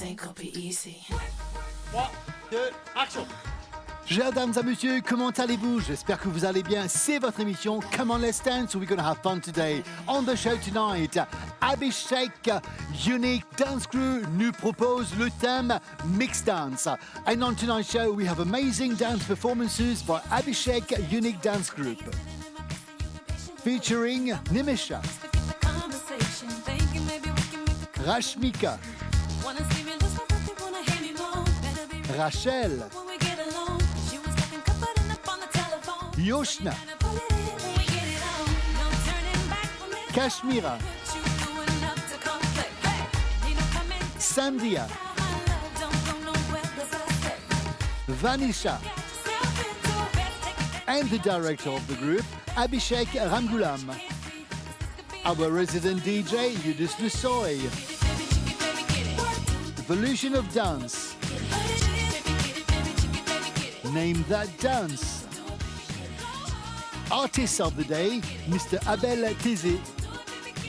3, 2, action. Chers dames et messieurs, comment allez-vous? J'espère que vous allez bien. C'est votre émission Come on, let's dance. We're going to have fun today. On the show tonight, Abhishek Unique Dance Crew nous propose le thème Mixed Dance. And on tonight's show, we have amazing dance performances by Abhishek Unique Dance Group, featuring Nimisha, Rashmika, Rachel, Yoshna, Kashmira, Sandhya, Vanisha, and the director of the group, Abhishek Ramgulam. Our resident DJ, Yudis Lusoy. Evolution of Dance. Name That Dance. Artist of the Day, Mr. Abel Tizi.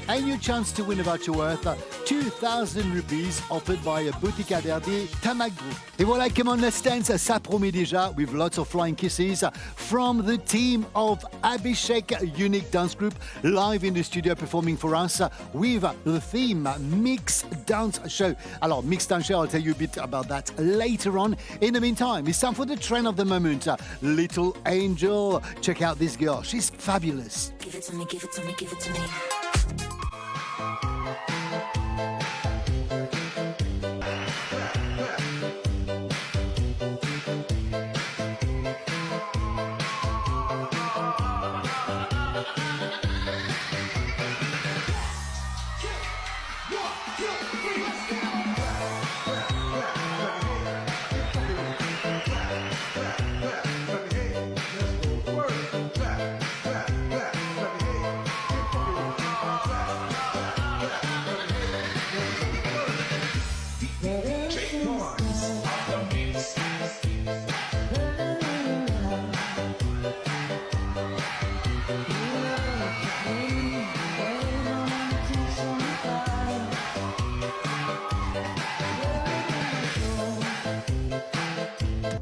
And your chance to win a voucher worth 2,000 rupees offered by Boutique Verdi Tamac Group. Et voilà, Come on, let's dance, ça promet déjà, with lots of flying kisses from the team of Abhishek Unique Dance Group, live in the studio performing for us with the theme Mixed Dance Show. Alors, Mixed Dance Show, I'll tell you a bit about that later on. In the meantime, it's time for the trend of the moment. Little Angel, check out this girl, she's fabulous. Give it to me, give it to me, give it to me.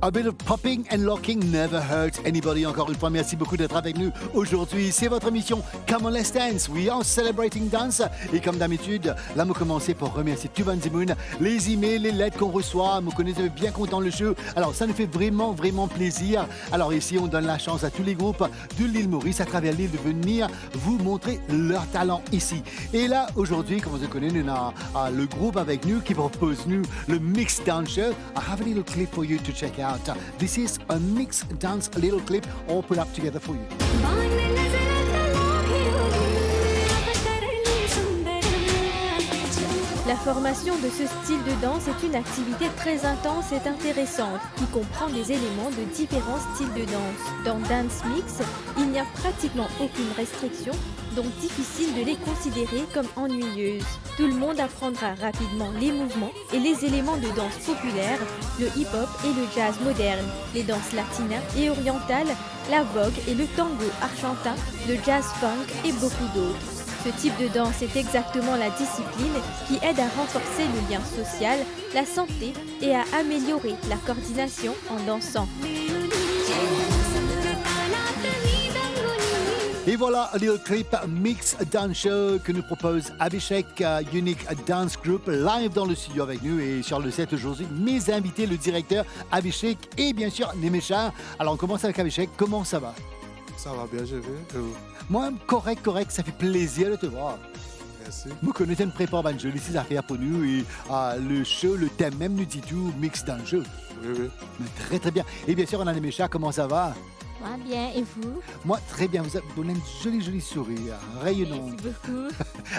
A bit of popping and locking never hurt anybody. Encore une fois, merci beaucoup d'être avec nous aujourd'hui. C'est votre émission Come on, let's dance. We are celebrating dance. Et comme d'habitude, là, nous commençons pour remercier Tuban Zimoun, les emails, les lettres qu'on reçoit. Nous connaissons bien content le show. Alors, ça nous fait vraiment, vraiment plaisir. Alors ici, on donne la chance à tous les groupes de l'île Maurice à travers l'île de venir vous montrer leur talent ici. Et là, aujourd'hui, comme vous le connaissez, nous avons le groupe avec nous qui propose nous le Mixed Dance Show. I have a little clip for you to check out. This is a mixed dance little clip all put up together for you. La formation de ce style de danse est une activité très intense et intéressante qui comprend des éléments de différents styles de danse. Dans Dance Mix, il n'y a pratiquement aucune restriction, donc difficile de les considérer comme ennuyeuses. Tout le monde apprendra rapidement les mouvements et les éléments de danse populaires, le hip-hop et le jazz moderne, les danses latines et orientales, la vogue et le tango argentin, le jazz funk et beaucoup d'autres. Ce type de danse est exactement la discipline qui aide à renforcer le lien social, la santé et à améliorer la coordination en dansant. Et voilà, un little clip Mixed Dance Show que nous propose Abhishek Unique Dance Group live dans le studio avec nous. Et sur le set aujourd'hui, mes invités, le directeur Abhishek et bien sûr Nimisha. Alors on commence avec Abhishek, comment ça va? Ça va bien, je vais. Moi, correct, ça fait plaisir de te voir. Merci. Nous connaissons une prépa de jolies affaires pour nous et le show, le thème même nous dit tout, Mixed Dance Show. Oui. Mais très très bien. Et bien sûr, on a Nimisha, comment ça va? Moi bien, et vous? Moi, très bien. Vous avez une jolie sourire, rayonnante. Merci beaucoup.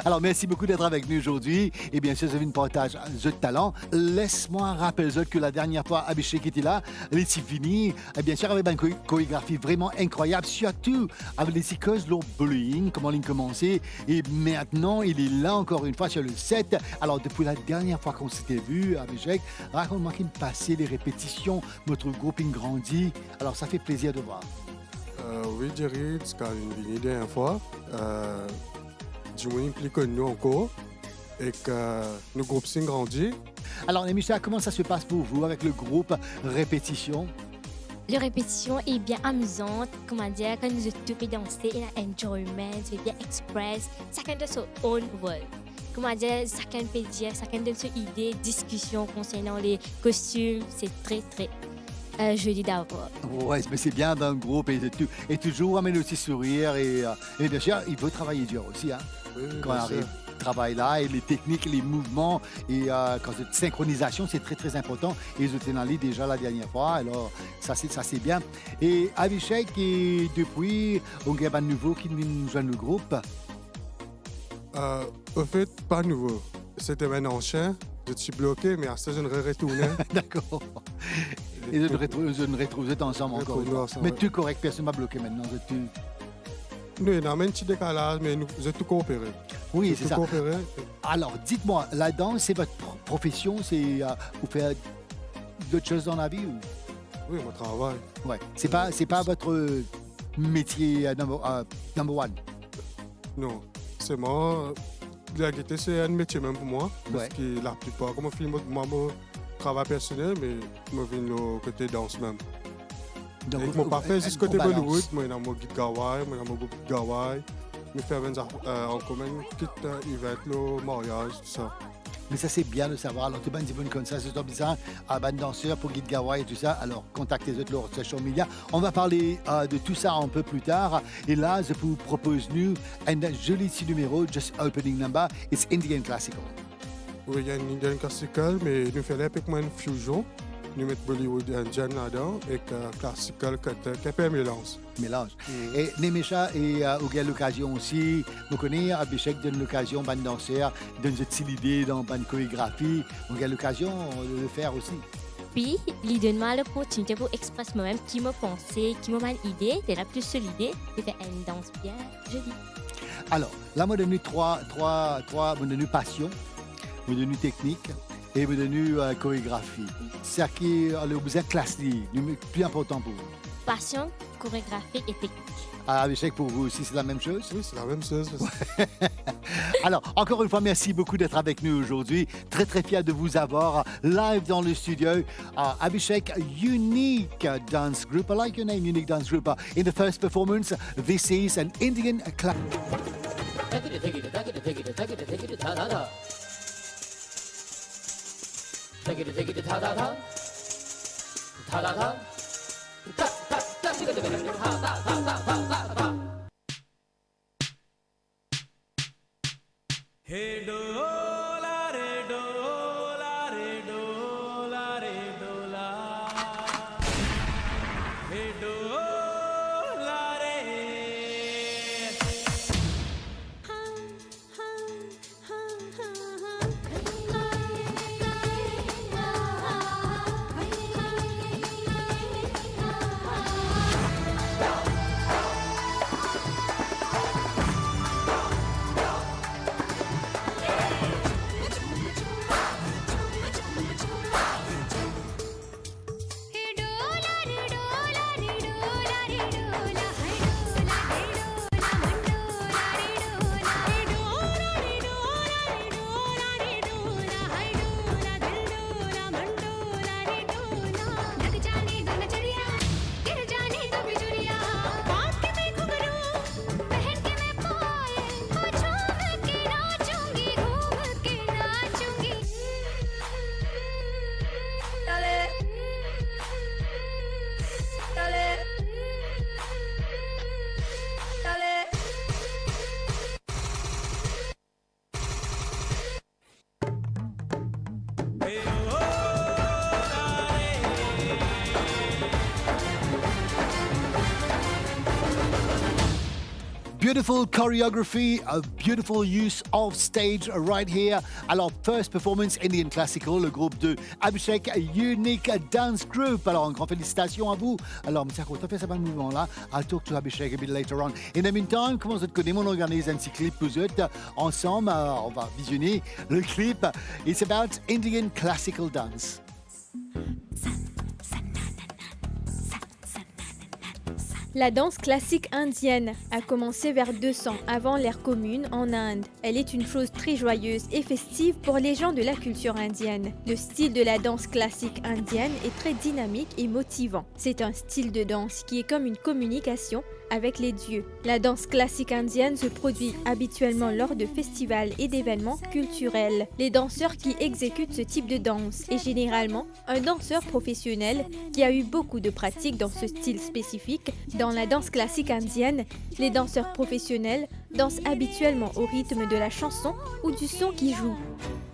Alors, merci beaucoup d'être avec nous aujourd'hui. Et bien sûr, vous avez une partage de talent. Laisse-moi rappeler que la dernière fois, Abhishek était là. Il est fini. Et bien sûr, avec une chorégraphie vraiment incroyable, surtout avec les psychoses, le bullying, comment il a commencé. Et maintenant, il est là encore une fois sur le set. Alors, depuis la dernière fois qu'on s'était vu, Abhishek, raconte-moi qu'il me passait les répétitions, notre grouping grandit. Alors, ça fait plaisir de voir. Oui, Jerry, c'est une dernière fois. Je me plus que nous encore et que le groupe s'est grandi. Alors, Nemisha, comment ça se passe pour vous avec le groupe Répétition? La répétition est bien amusante, comment dire, quand nous tous peut danser, il y a enjoyment, c'est bien express, chacun de son own world. Comment dire, chacun peut dire, chacun donne son idée, discussion concernant les costumes, c'est très joli d'avoir. Ouais, mais c'est bien d'un groupe et toujours amène aussi sourire et bien sûr, il faut travailler dur aussi, hein, Oui, quand on bien sûr. arrive. Travail là et les techniques, les mouvements et quand cette synchronisation, c'est très important. Et ils étaient dans l'île déjà la dernière fois, alors ça c'est bien. Et Abhishek, et depuis, on a un nouveau qui nous joint le groupe. Au fait, pas nouveau. C'était un ancien. Je suis bloqué, mais à ça, je ne retourner. D'accord. Et je ne retrouve ensemble encore. Retrouver ensemble, Mais ouais. tu es correct, personne m'a bloqué maintenant. Nous, il y a un petit décalage, mais nous avons tout coopéré. Oui, Nous c'est tout ça. coopéré. Alors, dites-moi, la danse, c'est votre profession, c'est vous faites d'autres choses dans la vie ou... Oui, mon travail. Ouais. C'est pas votre métier number one. Non, c'est moi. La guitare, c'est un métier même pour moi. Parce Ouais. que la plupart, comme je fais mon travail personnel, mais je viens le côté danse même. Donc, Et mon pas fait juste côté on balance. Bollywood, moi, j'ai mon guide Gawai, moi, j'ai mon groupe Gawai. Nous faisons en commun, quitte event, le mariage, tout ça. Mais ça, c'est bien de savoir. Alors, tu vas dire comme ça, c'est bizarre. À ban danseur pour Guide Gawa et tout ça. Alors, contactez les autres sur social media. On va parler de tout ça un peu plus tard. Et là, je vous propose, nous, un joli petit numéro, just opening number. It's Indian Classical. Oui, il y a une Indian classical, mais nous faisons avec moi une fusion. Nous mettons Bollywood Indian là-dedans et classical qui est un mélange. Mélange. Et Nemisha et on a l'occasion aussi, nous connaissons, Abhishek donne l'occasion, ban danseur, donne cette petite idée dans ban chorégraphie. On a l'occasion de le faire aussi. Puis, il donne-moi l'opportunité pour exprimer moi-même qui me pensait, qui m'a une idée, de la plus solide, de faire une danse bien jolie. Alors, là, moi, donne trois, moi, donne passion, moi, donne technique et moi, donne chorégraphie. C'est ce qui est le besoin classique, le plus important pour vous. Passion, chorégraphie et technique. Ah, Abhishek, pour vous aussi, c'est la même chose? Oui, c'est la même chose. Alors, encore une fois, merci beaucoup d'être avec nous aujourd'hui. Très fier de vous avoir live dans le studio. Abhishek, Unique Dance Group. I like your name, Unique Dance Group. In the first performance, this is an Indian class. Hey dola re dola re dola re dola. Hey dola re. Beautiful choreography, a beautiful use of stage right here. Alors, first performance Indian Classical, le groupe de Abhishek Unique Dance Group. Alors, une grande félicitations à vous. Alors, M. Kako, tu as fait ce bon mouvement-là. I'll talk to Abhishek a bit later on. In the meantime, comment vous connaissez, on organise un petit clip pour vous ensemble. On va visionner le clip. It's about Indian Classical Dance. La danse classique indienne a commencé vers 200 avant l'ère commune en Inde. Elle est une chose très joyeuse et festive pour les gens de la culture indienne. Le style de la danse classique indienne est très dynamique et motivant. C'est un style de danse qui est comme une communication avec les dieux. La danse classique indienne se produit habituellement lors de festivals et d'événements culturels. Les danseurs qui exécutent ce type de danse est généralement un danseur professionnel qui a eu beaucoup de pratique dans ce style spécifique. Dans la danse classique indienne, les danseurs professionnels dansent habituellement au rythme de la chanson ou du son qui joue.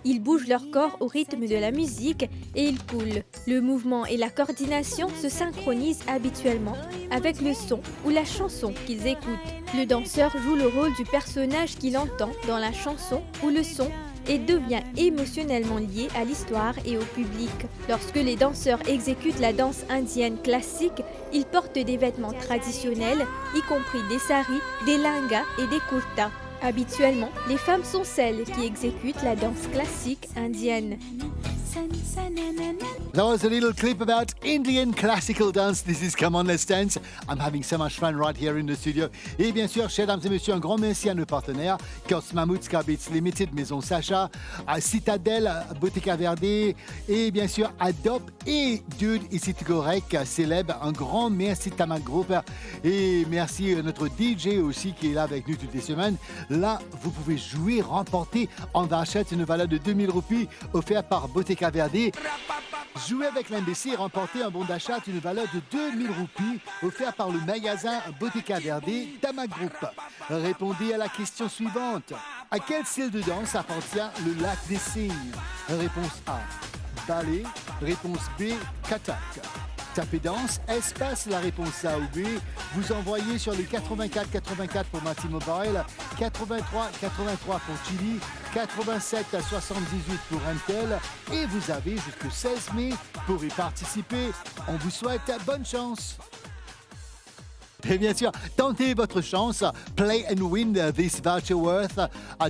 Ils bougent leur corps au rythme de la musique et ils coulent. Le mouvement et la coordination se synchronisent habituellement avec le son ou la chanson qu'ils écoutent. Le danseur joue le rôle du personnage qu'il entend dans la chanson ou le son et devient émotionnellement lié à l'histoire et au public. Lorsque les danseurs exécutent la danse indienne classique, ils portent des vêtements traditionnels, y compris des saris, des langas et des kurtas. Habituellement, les femmes sont celles qui exécutent la danse classique indienne. That was a little clip about Indian classical dance. This is Come On Let's Dance. I'm having so much fun right here in the studio. Et bien sûr, chers dames et messieurs, un grand merci à nos partenaires, Kos Mammoth, Skarbits Limited, Maison Sacha, à Citadel, Bottega Verde, et bien sûr à Dop et Dude ici Gorek, célèbre. Un grand merci Tamak Group et merci à notre DJ aussi qui est là avec nous toutes les semaines. Là, vous pouvez jouer, remporter en d'achat une valeur de 2000 roupies offerte par Bottega Verde. Jouer avec l'MBC et remporter un bon d'achat d'une valeur de 2000 roupies offert par le magasin Bottega Verde Tamak Group. Répondez à la question suivante. À quel style de danse appartient le lac des cygnes? Réponse A, ballet. Réponse B, kathak. Tapez danse, espace la réponse A ou B. Vous envoyez sur le 84 84 pour Mati Mobile, 83 83 pour Chili, 87 à 78 pour Intel et vous avez jusqu'au 16 mai pour y participer. On vous souhaite bonne chance. Et bien sûr, tentez votre chance. Play and win this voucher worth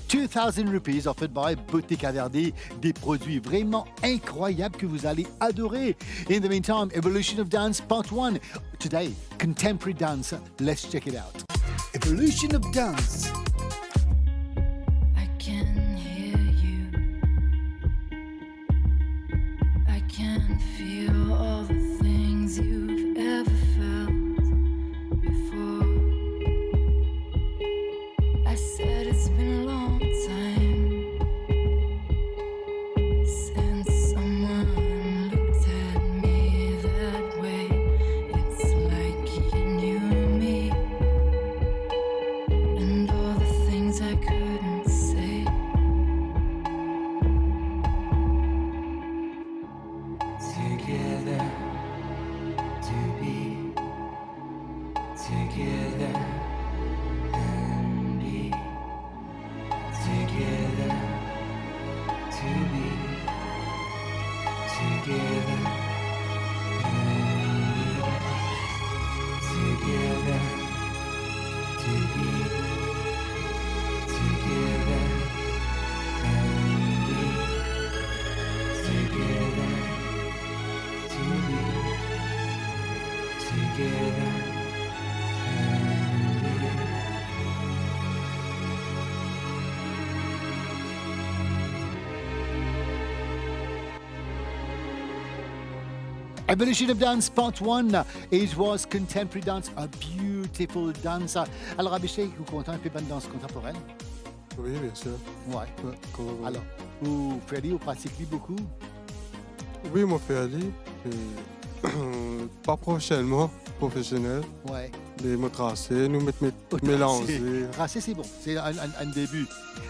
2,000 rupees offered by Bottega Verde. Des produits vraiment incroyables que vous allez adorer. In the meantime, Evolution of Dance Part 1. Today, contemporary dance. Let's check it out. Evolution of Dance. I can hear you. I can feel all the things you've ever felt before. I said it's been a long time since someone looked at me that way. It's like you knew me and all the things I couldn't say. Together to be together and be together to be together and be together to be together and be together to be together and be. Evolution of Dance Part 1. It was contemporary dance, a beautiful dance. Alors, Abhishek, vous comptez un peu de danse contemporaine? Oui, bien sûr. Ouais. Comment- Alors, vous faites, vous pratiquez beaucoup? Oui, mon frère Ali, pas professionnellement, professionnel, Ouais. mais mon tracé, nous mélanger. Tracé, c'est bon. C'est un début.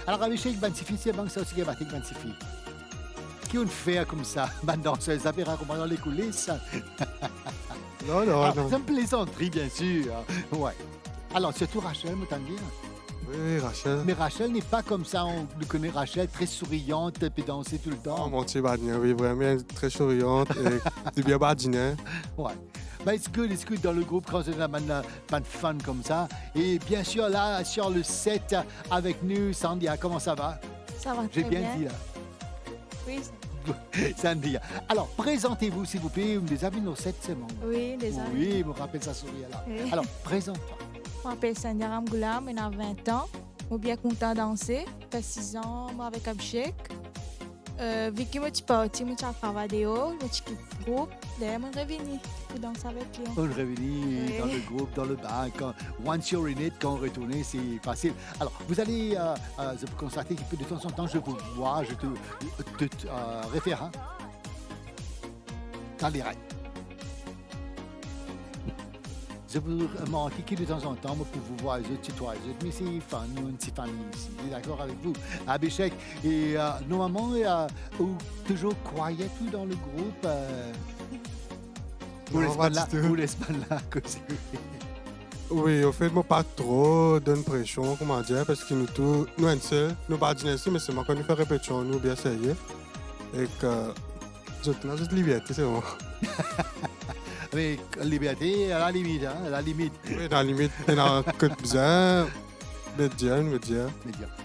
Alors, Abhishek, Bansifi, c'est bon, ça aussi, qui est battu, Bansifi. Qui on fait comme ça? Ben, danseuse, ça fait comment dans les coulisses. Non, non, Ah, non. c'est une plaisanterie, bien sûr. Ouais. Alors, surtout Rachel, me t'en dire. Oui, Rachel. Mais Rachel n'est pas comme ça. On le connaît, Rachel, très souriante, puis danser tout le Oh, temps. mon petit badien, oui, vraiment très souriante et c'est bien badinant. Ouais. Ben, it's good dans le groupe quand on a pas de fun comme ça. Et bien sûr, là, sur le set avec nous, Sandia, comment ça va? Ça va J'ai très bien bien. dit, là. Oui, Sandy. Alors, présentez-vous, s'il vous plaît. Des amis nos 7 semaines. Oui, des amis. Oui, je me rappelle ça sourire là. Oui. Alors, présente-toi. Je m'appelle Sania Ramgoulam, j'ai 20 ans. Je suis bien content de danser. Ça fait 6 ans, moi avec Abhishek. Vu que je suis parti, je suis travaillé, je suis le groupe. D'ailleurs, je suis revenu pour danser avec lui. On le réunit Oui. dans le groupe, dans le bar. Once you're in it, quand on retourne, c'est facile. Alors, vous allez constater que de temps en temps, je vous vois, je te réfère hein, dans les règles. Je vous remarque que de temps en temps, moi, pour vous voir, je tutoie, mais c'est fun, nous, une petite famille ici. Je suis d'accord avec vous. Abhishek, et normalement, ou toujours quiet tout dans le groupe. Ou Non, pas du tout. l'Espagne là, causer. Oui, au fait, moi, pas trop donne pression, comment dire, parce que nous, un seul, nous, pas dîner ici, mais c'est moi quand nous faisons répétition, nous, bien sérieux. Et que, je tenais juste liberté, c'est bon. Avec liberté à la limite, hein, à la limite. Oui, dans la limite, dans que besoin, de dire, me dire.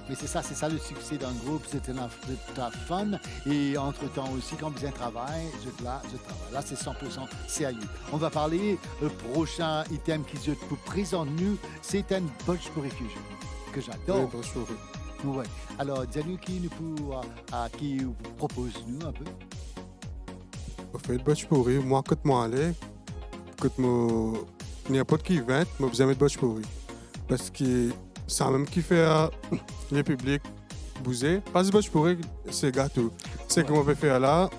Mais c'est ça le succès d'un groupe, c'est de la fun. Et entre-temps aussi, quand vous travaillez, je travaille. Là, c'est 100% sérieux. On va parler, le prochain item qui je vous présente, nous, c'est un Bhojpuri Fusion, que Oui, j'adore. bonjour. Ouais. Alors, dis-nous qui vous propose, nous, un peu. Au fait, Bhojpuri, moi, quand moi aller, quand moi, n'importe qui vient, moi, besoin de Bhojpuri. Parce que c'est même qui fait le public bouger. Parce que Bhojpuri, c'est gâteau. C'est que moi, je faire là,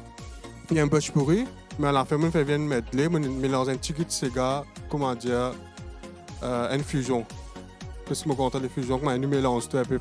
il y a un Bhojpuri, mais à la fin, je fais bien medley, je mélange un petit peu de Sega, comment dire, une fusion. Parce que moi, quand on a des fusions, nous mélange tout un peu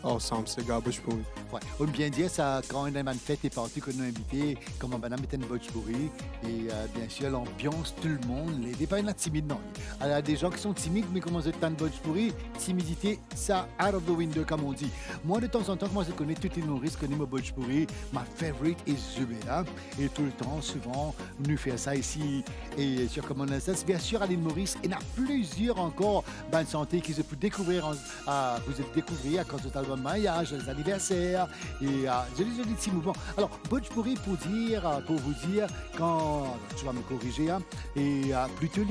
ensemble, Sega, Bhojpuri. Ouais. On peut bien dire ça quand on a une fête et parti que nous invité, comme on va mettre une Bhojpuri et bien sûr l'ambiance, tout le monde, les pas une timide non. Il y a des gens qui sont timides mais comment c'est une Bhojpuri, timidité, ça out of the window comme on dit. Moi de temps en temps, moi je connais toutes les nourrices, connais mon Bhojpuri, ma favorite est Zubeda et tout le temps, souvent, nous faisons ça ici et sur Common Essence. Bien sûr à l'île Maurice, il y en a plusieurs encore bonne santé qui se peuvent découvrir, vous êtes découvrir à cause de l'album mariage, les anniversaires. Et joli petit mouvement. Alors, Bhojpuri pour vous dire, quand tu vas me corriger, hein, et plutôt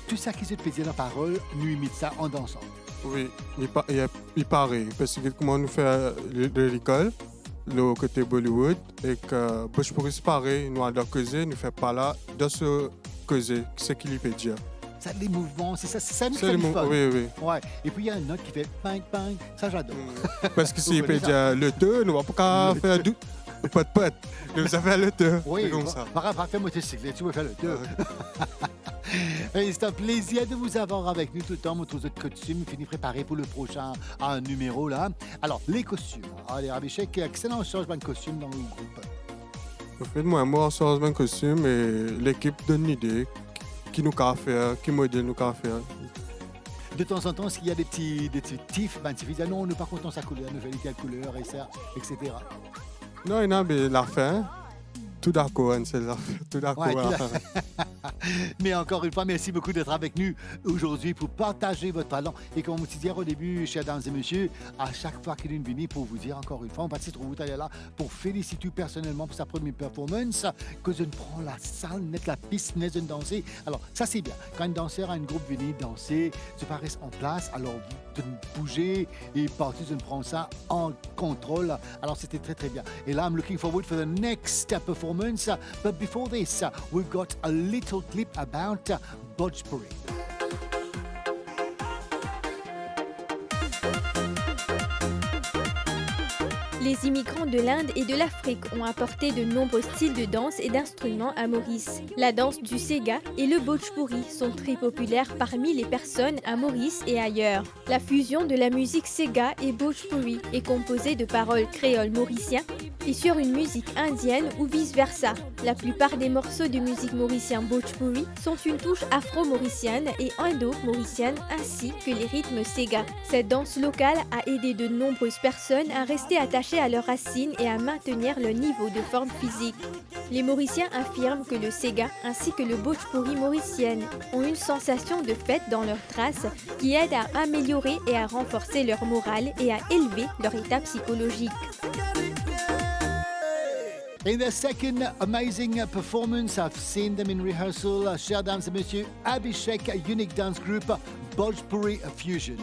tout ça qui se fait dire la parole, nous imite ça en dansant. Oui, il paraît. Parce que comment nous fait de l'école, le côté Bollywood, et que Bhojpuri c'est pareil, nous allons causer, nous fait pas là, de ce causer, ce qu'il peut dire. Ça, les mouvements, c'est ça nous C'est fait le du mot, fun. oui, oui. Ouais. Et puis il y a une note qui fait bang bang, ça j'adore. Parce que s'il Vous peut connaissez dire le te, nous ne va pas faire du pot. Nous ça fait le te. Oui, C'est comme ça. par rapport à motocyclette, tu veux faire le deux. Et c'est un plaisir de vous avoir avec nous tout le temps. Mon trousseau de costumes fini préparé pour le prochain numéro là. Alors, les costumes. Allez, Abhishek, excellent changement de costume dans le groupe. Au fait, moi, on sort un costume et l'équipe donne une idée qui nous a faire, qui modèle nous a faire. De temps en temps, s'il y a des petits tifs, ben, tu dis non, on n'est pas content de sa couleur, nous fait telle couleur, et ça, etc. Non, il y a la fin. Tout d'accord, c'est la fin. Tout d'accord. Ouais, à tout la à- fin. Mais encore une fois, merci beaucoup d'être avec nous aujourd'hui pour partager votre talent. Et comme on dit au début, chers dames et messieurs, à chaque fois qu'il est venu pour vous dire encore une fois, on va trop vous aller là pour féliciter personnellement pour sa première performance, que je ne prends la salle, net la piste, net de danser. Alors, ça c'est bien. Quand un danseur a un groupe venu danser, je pas reste en place, alors de bouger et partir, je ne prends ça en contrôle. Alors, c'était très très bien. Et là, I'm looking forward for the next performance. But before this, we've got a little clip about Bhojpuri. Les immigrants de l'Inde et de l'Afrique ont apporté de nombreux styles de danse et d'instruments à Maurice. La danse du Sega et le Bhojpuri sont très populaires parmi les personnes à Maurice et ailleurs. La fusion de la musique Sega et Bhojpuri est composée de paroles créoles mauriciens et sur une musique indienne ou vice-versa. La plupart des morceaux de musique mauricien Bhojpuri sont une touche afro-mauricienne et indo-mauricienne ainsi que les rythmes Sega. Cette danse locale a aidé de nombreuses personnes à rester attachées à leurs racines et à maintenir le niveau de forme physique. Les Mauriciens affirment que le Sega ainsi que le Bhojpuri mauricienne ont une sensation de fête dans leurs traces qui aide à améliorer et à renforcer leur morale et à élever leur état psychologique. In their second amazing performance, I've seen them in rehearsal. Chers dames et messieurs, Abhishek Unique Dance Group, Bhojpuri Fusion.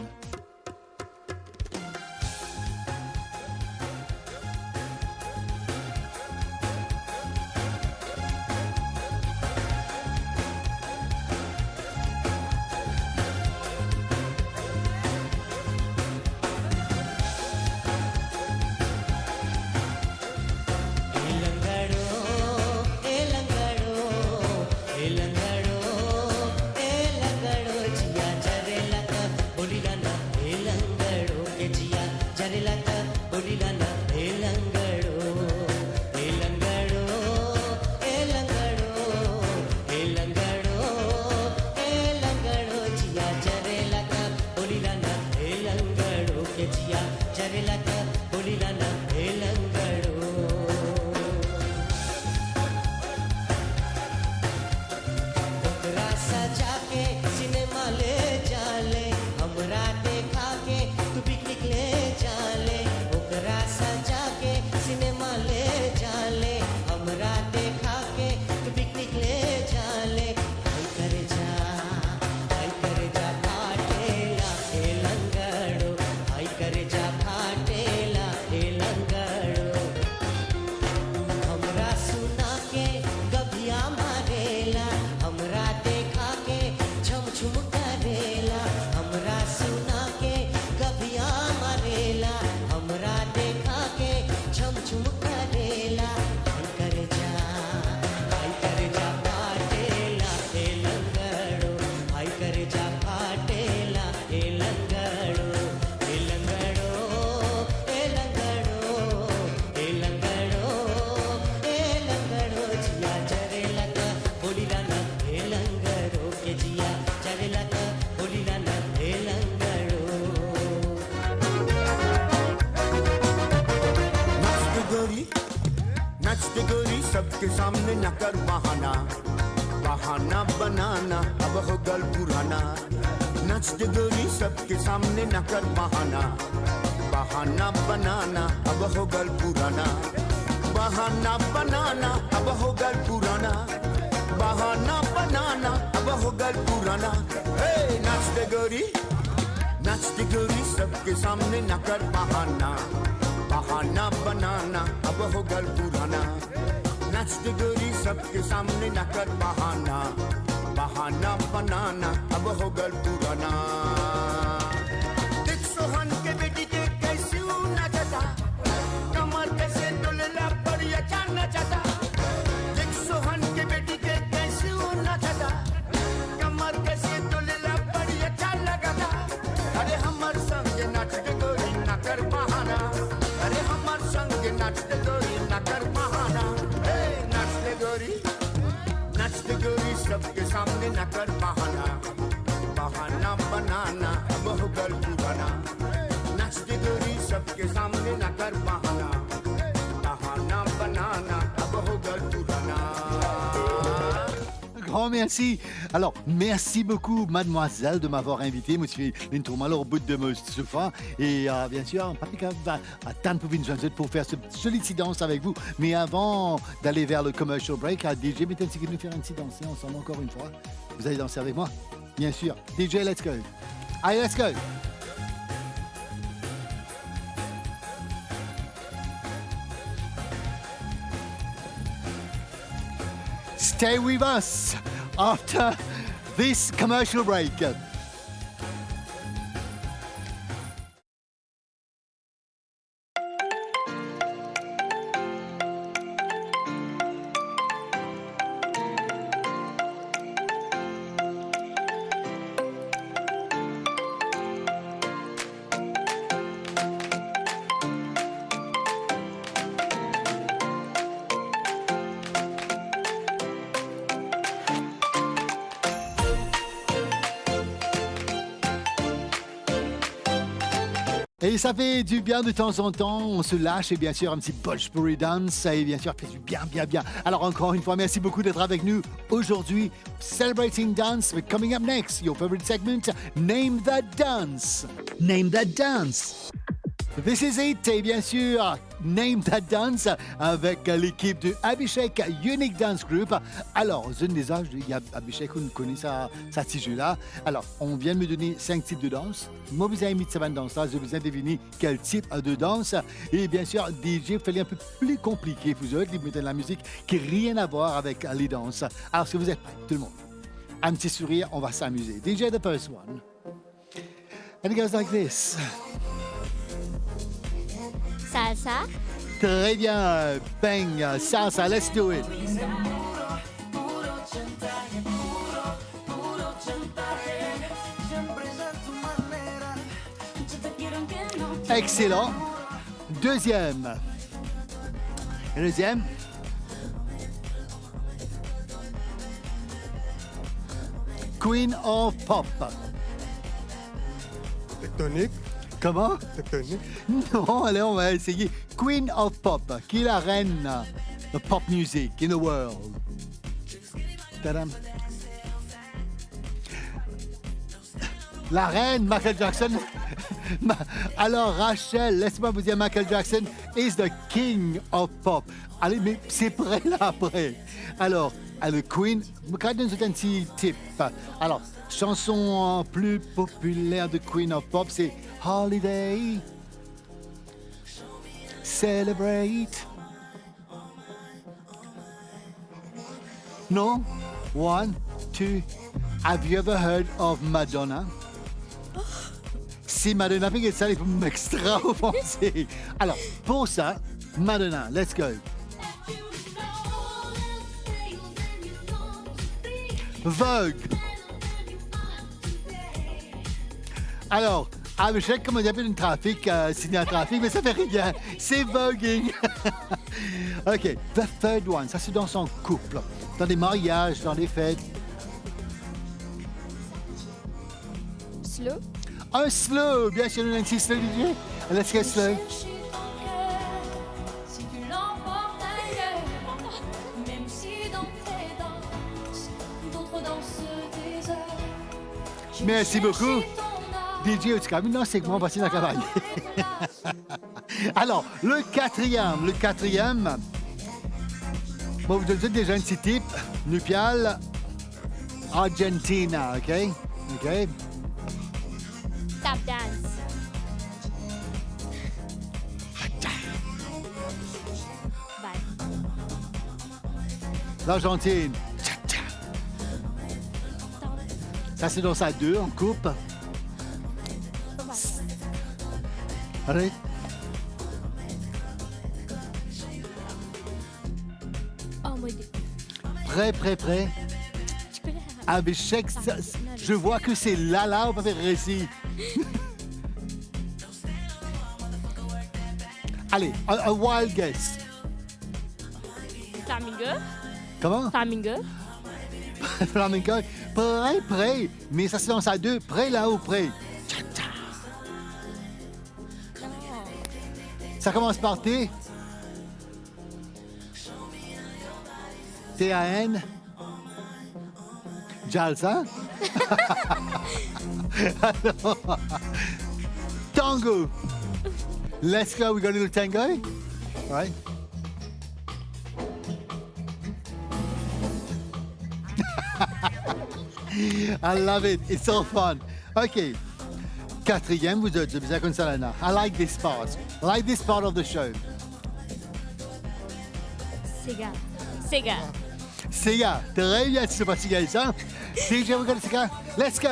सबके सामने न कर बहाना बहाना बनाना अब हो गल पुराना नच दे गोरी सबके सामने न कर बहाना बहाना बनाना अब हो गल पुराना बहाना बनाना अब हो गल पुराना बहाना बनाना अब हो गल पुराना हे नच दे गोरी सबके सामने न कर बहाना बहाना बनाना अब हो गल पुराना नच दे गोरी सबके सामने न कर बहाना बहाना बनाना अब हो गल पुराना देख सोहन के बेटी के कैसे नचता कमर कैसे डोलेला पर अच्छा नचता देख सोहन के बेटी के कैसे नचता कमर कैसे डोलेला पर अच्छा लगता अरे हमर संग नाच दे गोरी न कर बहाना अरे हमर संग नाच दे गोरी न कर बहाना नच दे गोरी सबके सामने न कर बहाना बहाना बनाना अब हो गल पुराना नच दे गोरी सबके सामने न कर बहाना बहाना बनाना अब हो गल पुराना. Grand merci. Alors, merci beaucoup, mademoiselle, de m'avoir invité. Je suis une tourmale au bout de mon sofa. Et bien sûr, Paprika va attendre pour une journée pour faire ce solide danse avec vous. Mais avant d'aller vers le commercial break, DJ, mettez si nous faire une petite danse ensemble encore une fois. Vous allez danser avec moi? Bien sûr. DJ, let's go. Allez, let's go. Stay with us after this commercial break. Et ça fait du bien de temps en temps, on se lâche et bien sûr un petit Bhojpuri dance et bien sûr fait du bien. Alors encore une fois, merci beaucoup d'être avec nous aujourd'hui. Celebrating Dance, but coming up next, your favorite segment, Name That Dance. Name That Dance. This is it, et bien sûr, Name That Dance avec l'équipe de Abhishek Unique Dance Group. Alors, zone des âges, il y a Abhishek, on connaît ça petit jeu-là. Alors, on vient de me donner 5 types de danse. Moi, vous avez mis de danse-là, je vous ai deviné quel type de danse. Et bien sûr, DJ, il fallait un peu plus compliqué pour eux, ils mettaient de la musique qui n'a rien à voir avec les danses. Alors, si vous êtes prêts, tout le monde, un petit sourire, on va s'amuser. DJ, the first one. And it goes like this. Salsa. Très bien, bang, salsa, let's do it. Excellent. Deuxième. Deuxième. Queen of Pop. Tectonique. Comment? Tectonique. Non, allez, on va essayer. Queen of Pop, qui est la reine de pop music in the world. Tadam. La reine Michael Jackson. Alors, Rachel, laisse-moi vous dire, Michael Jackson is the king of pop. Allez, mais c'est prêt là après. Alors, le Queen, quand nous avons un petit tip. Alors, chanson plus populaire de Queen of Pop, c'est Holiday, Celebrate. Non? 1, 2. Have you ever heard of Madonna? Si Madonna fait ça, il faut m'extra offenser. Alors, pour ça, Madonna, let's go. Vogue. Alors, Abhishek, comme on dit un peu de trafic, signé un trafic, mais ça fait rien. C'est voguing. OK, the third one, ça c'est dans son couple, dans des mariages, dans des fêtes. Slow. Un slow, bien sûr, Nancy, slow, DJ. Let's get slow. Si tu l'emportes ailleurs, même si dans tes danses, d'autres dansent des heures. Merci beaucoup. DJ, tu calmes. Non, c'est que moi, on va essayer de travailler. Alors, le quatrième. Bon, vous donne déjà un petit type. Nupial, Argentina, OK? OK? Tap dance. Bye. L'Argentine. Tcha-tcha. Ça, c'est dans sa 2, on coupe. Allez. Oh mon Dieu. Prêt. Tu connais Abhishek, je vois que c'est là, on va faire récit. Allez, un wild guess. Flamingo. Comment? Flamingo. Flamenco. Prêt. Mais ça, c'est dans sa 2. Prêt là ou prêt? Tcha-tcha. Ça commence par T. T-A-N. Jalsa. Alors, tango. Let's go. We got a little tango. All right. I love it. It's so fun. OK. Quatrième, vous êtes bien comme ça, Lana. I like this part. I like this part of the show. Sega. Sega. Très bien, tu sais pas si gagne ça. DJ, we got Sega. Let's go.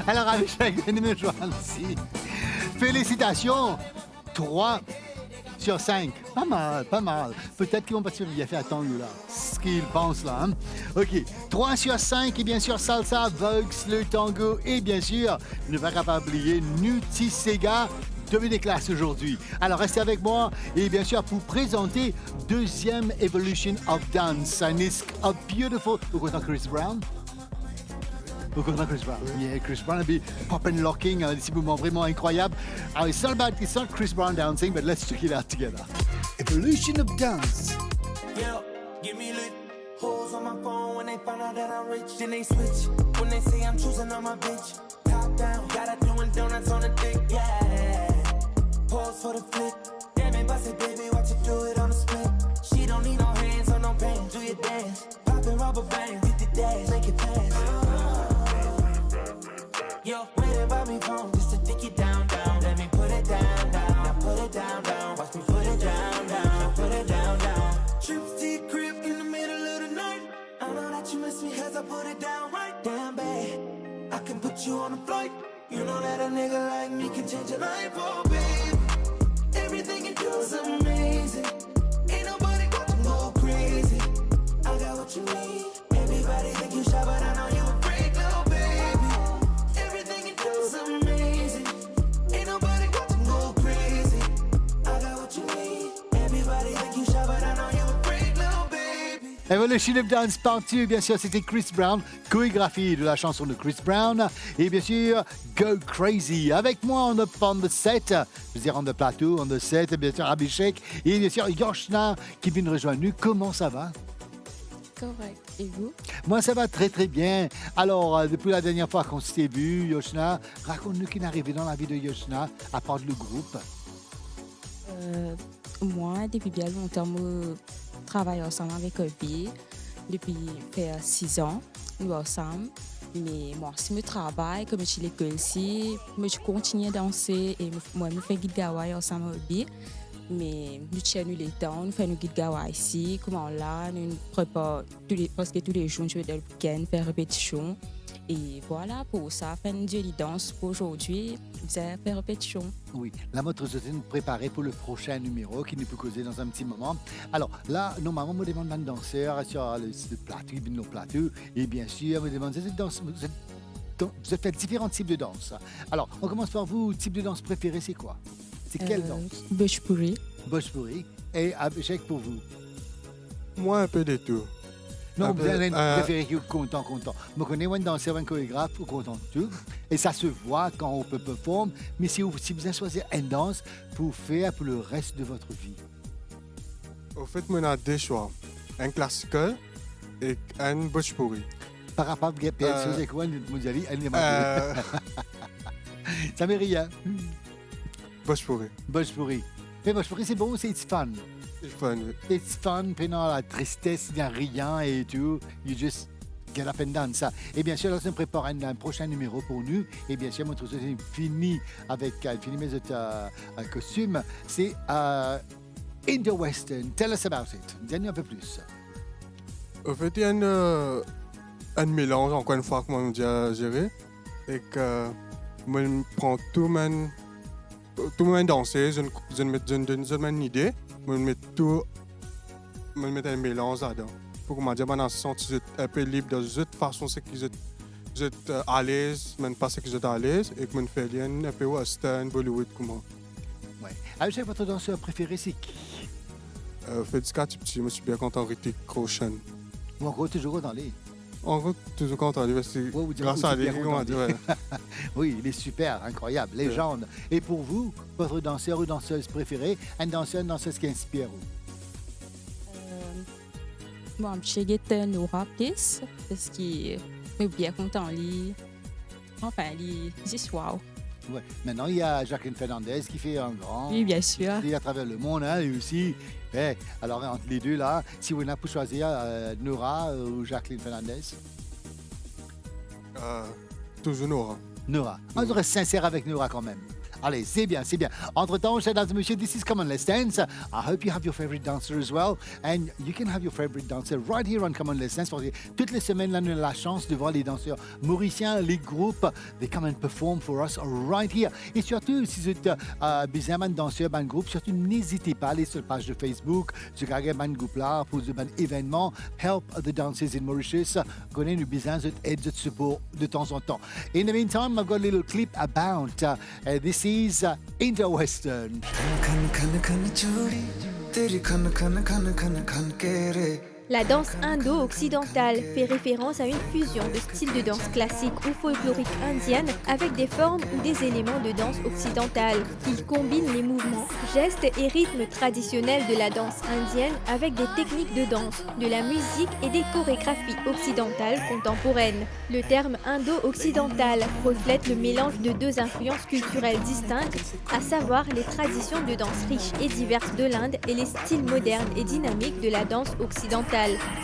Alors, Abhishek, venez me joindre ici. Félicitations. 3 sur 5. Pas mal. Peut-être qu'ils vont pas bien fait attendre là. Ce qu'ils pensent là. Hein? OK. 3 sur 5 et bien sûr salsa, vogue, le tango et bien sûr, ne pas oublier Nuti Sega. Devenez classe aujourd'hui. Alors restez avec moi et bien sûr pour présenter deuxième Evolution of Dance. Un disque of beautiful. Vous connaissez Chris Brown? Vous connaissez Chris Brown? Yeah, Chris Brown a been pop and locking, un petit mouvement vraiment incroyable. Alors, it's not Chris Brown dancing, but let's check it out together. Evolution of Dance. Yeah, get me lit. Hoes on my phone when they find out out that I'm rich, then they switch. When they say I'm choosing on my bitch, top down, got her doing donuts on the dick, yeah. Pause for the flick, damn it, bust it, baby, watch you do it on the split. She don't need no hands or no pants, do your dance. Poppin' rubber bands, hit the dash, make it fast. Yo, waiting by me phone just to dick it down, down. Let me put it down, down. Now put it down, down. Watch me put it down, down. Now put it down, down. Trips to your crib in the middle of the night. I know that you miss me cause I put it down right. Damn bad, I can put you on a flight. You know that a nigga like me can change your life, oh babe. Everything you do is amazing. Ain't nobody got to go crazy. I got what you need. Everybody think you shy, but I know you a freak, little baby. Everything you do is amazing. Ain't nobody got to go crazy. I got what you need. Everybody think you shy, but I know you a freak, little baby. Evolution of Dance Part 2, bien sûr, c'était Chris Brown, chorégraphie de la chanson de Chris Brown. Et bien sûr, Go Crazy. Avec moi on the set, je veux dire on the plateau, on the set, bien sûr Abhishek. Et bien sûr Yoshna qui vient de rejoindre nous. Comment ça va? Correct. Et vous? Moi, ça va très très bien. Alors, depuis la dernière fois qu'on s'était vu, Yoshna, raconte-nous qui est arrivé dans la vie de Yoshna, à part le groupe. Moi, depuis bien longtemps, je travaille ensemble avec Obi. Depuis 6 ans, nous ensemble. Mais moi, si je travaille, comme je suis à l'école ici, je continue à danser et moi, je fais guide gawa ensemble avec Obi. Mais nous tiens les temps, nous faisons guide gawa ici, comment là, nous préparons presque tous les jours, je vais dans le week-end faire répétition. Et voilà, pour ça, faire une jolie danse pour aujourd'hui, c'est faire répétition. Oui, la moto se nous préparer pour le prochain numéro qui nous peut causer dans un petit moment. Alors là, normalement, on me demande un danseur sur le plateau, nos plateaux. Et bien sûr, on me demande, vous faites différents types de danse. Alors, on commence par vous, type de danse préféré, c'est quoi? C'est quelle danse? Bhojpuri. Bhojpuri. Et Abhishek pour vous? Moi, un peu de tout. Non, Un vous peu, avez préféré que content. Je connais un danseur, un chorégraphe, ou content de tout. Et ça se voit quand on peut performer. Mais si vous avez choisi une danse pour faire pour le reste de votre vie. Au fait, on a deux choix. Un classical et un Bhojpuri. Par rapport à PSO, c'est quoi, Moudjali? Ça me rien. Bhojpuri. Bhojpuri. Mais Bhojpuri, c'est bon, c'est fun. C'est fun, oui. It's fun, pendant la tristesse, il n'y a rien et tout. You just get up and dance. Et bien sûr, là, on prépare un prochain numéro pour nous. Et bien sûr, notre société finit avec mes autres costumes. C'est Indo-Western. Tell us about it. Dis-nous un peu plus. Au fait, il y a un mélange, encore une fois, que moi, j'ai géré. Et que moi, je prends tout mon danser, je donne une idée. Je mets tout, je mets un mélange là-dedans. Pour que je me sente un peu libre de toute façon, c'est que je suis à l'aise, même pas que je suis à l'aise, et que je fais un peu western, Bollywood comme moi. Ouais. Abhishek, votre danseur préféré, c'est qui? Fait du petit, je suis bien content de Hrithik Roshan. Ou encore toujours dans les. En gros, toujours content de lui, grâce à lui, comment dire. Oui, il est super, incroyable, légende. Et pour vous, votre danseur ou danseuse préférée, une danseuse qui inspire vous? Moi, je suis Nora Place, parce que je suis bien content de lui. Enfin, c'est wow. Ouais. Maintenant, il y a Jacqueline Fernandez qui fait un grand. Oui, bien sûr. Et à travers le monde, hein, lui aussi. Ouais. Alors, entre les deux, là, si vous n'avez pas choisir Nora ou Jacqueline Fernandez? Toujours Nora. Nora. On serait sincère avec Nora quand même. Allez, c'est bien, c'est bien. Entre-temps, chers dames et messieurs, this is Come On Let's Dance. I hope you have your favorite dancer as well. And you can have your favorite dancer right here on Come On Let's Dance. Parce que toutes les semaines, là, nous avons la chance de voir les danseurs mauriciens, les groupes, they come and perform for us right here. Et surtout, si vous êtes besoin d'un danseur, d'un groupe, surtout n'hésitez pas à aller sur la page de Facebook, sur un groupe là, pour un événement, Help the Dancers in Mauritius. Connaissez nous besoin d'aide, de support de temps en temps. In the meantime, I've got a little clip about this is Indo-Western. खन खन खन चूड़ी तेरी खन खन खन खन खन के रे La danse indo-occidentale fait référence à une fusion de styles de danse classique ou folklorique indienne avec des formes ou des éléments de danse occidentale. Il combine les mouvements, gestes et rythmes traditionnels de la danse indienne avec des techniques de danse, de la musique et des chorégraphies occidentales contemporaines. Le terme indo-occidental reflète le mélange de deux influences culturelles distinctes, à savoir les traditions de danse riches et diverses de l'Inde et les styles modernes et dynamiques de la danse occidentale.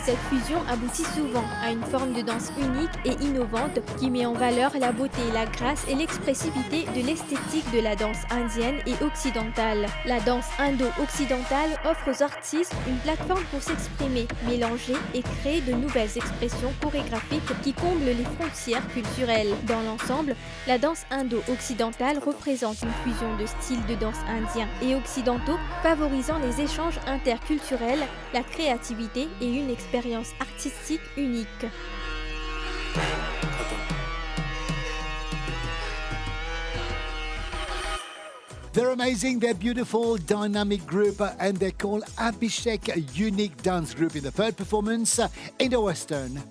Cette fusion aboutit souvent à une forme de danse unique et innovante qui met en valeur la beauté, la grâce et l'expressivité de l'esthétique de la danse indienne et occidentale. La danse indo-occidentale offre aux artistes une plateforme pour s'exprimer, mélanger et créer de nouvelles expressions chorégraphiques qui comblent les frontières culturelles. Dans l'ensemble, la danse indo-occidentale représente une fusion de styles de danse indiens et occidentaux, favorisant les échanges interculturels, la créativité et une expérience artistique unique. They're amazing, they're beautiful, dynamic group, and they're called Abhishek Unique Dance Group in the third performance, Indo-Western.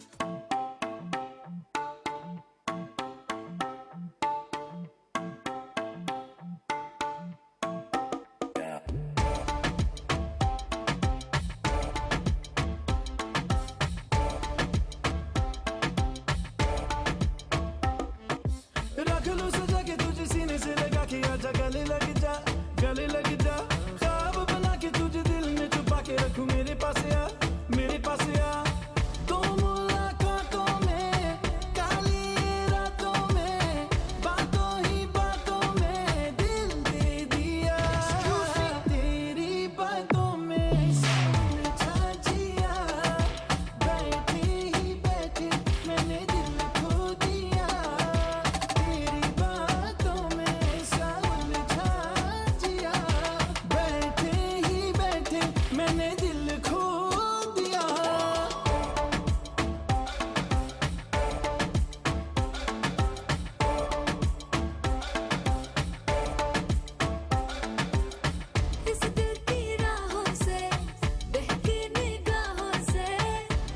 रख लो सजा के तुझे सीने से लगा के आजा गले लग जा ख्वाब बना के तुझे दिल में छुपा के रखूं मेरे पास आ दो मुलाकातों में काली रातों में बातों ही बातों में दिल दे दिया तेरी बातों में समझा जिया बैठे ही बैठे मैंने दिल खो दिया तेरी बातों में समझा जिया बैठे ही बैठे मैंने दिल खो दिया इस दिल की राहों से बहकी निगाहों से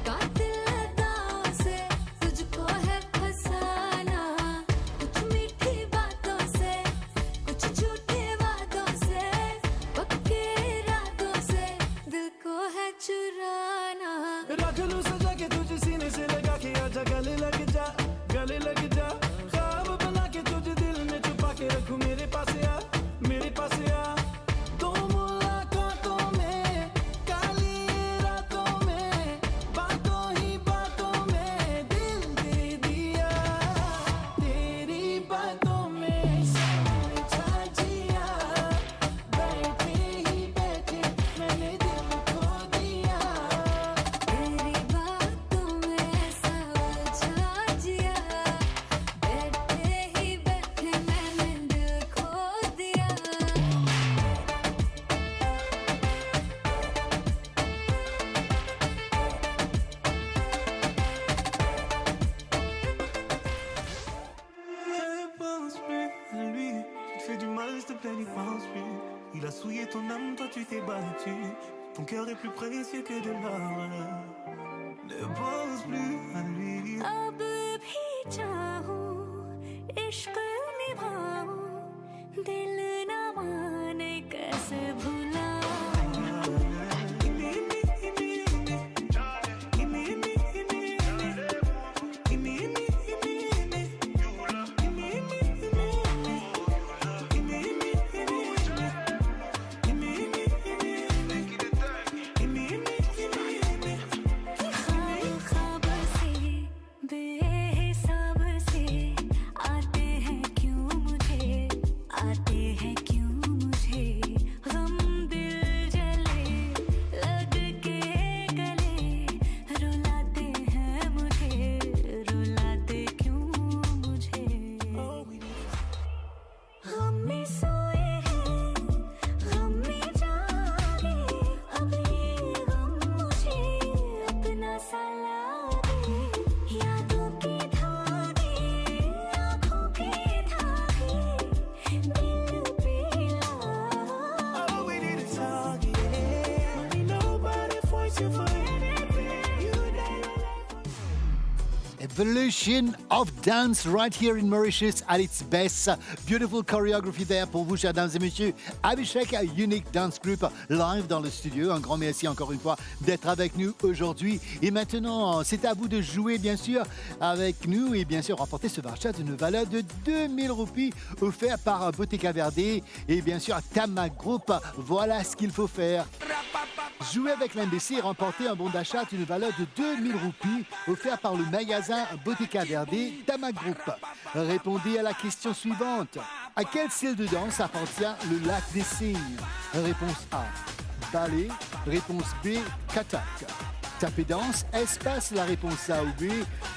कातिल अदाओं से तुझको है फसाना कुछ मीठी बातों से कुछ झूठे वादों से पक्के इरादों से दिल को है चुराना रख लूं सजा के तुझे सीने से लगा के आजा गले लग जा ख्वाब बना के तुझे दिल में छुपा के रखूं मेरे पास आ दो मुलाकातों में काली रातों में बातों ही बातों में दिल दे दिया तेरी बातों में समझा जिया बैठे ही बैठे मैंने दिल खो दिया तेरी बातों में समझा जिया बैठे ही बैठे मैंने दिल खो दिया pense plus à lui. Tu te fais du mal, s'il te plaît, n'y pense plus. Il a souillé ton âme, toi tu t'es battu. Ton cœur est plus précieux que de l'or. Ne pense plus à lui. अब भी चाहूं इश्क निभाऊं दिल न माने कैसे ख्वाब से बेहिसाब से आते हैं क्यों मुझे आते Evolution of dance right here in Mauritius at its best. Beautiful choreography there pour vous, chers dames et messieurs. Abhishek, Unique Dance Group, live dans le studio. Un grand merci encore une fois d'être avec nous aujourd'hui. Et maintenant, c'est à vous de jouer, bien sûr, avec nous et bien sûr remporter ce voucher d'une valeur de 2000 roupies offert par Bottega Verde et bien sûr Tama Group. Voilà ce qu'il faut faire. Jouer avec l'MBC et remporter un bon d'achat d'une valeur de 2000 roupies offert par le magasin Bottega Verde Tama Group. Répondez à la question suivante. À quel style de danse appartient le lac des cygnes? Réponse A, ballet. Réponse B, katak. Tapez danse, espace la réponse A ou B.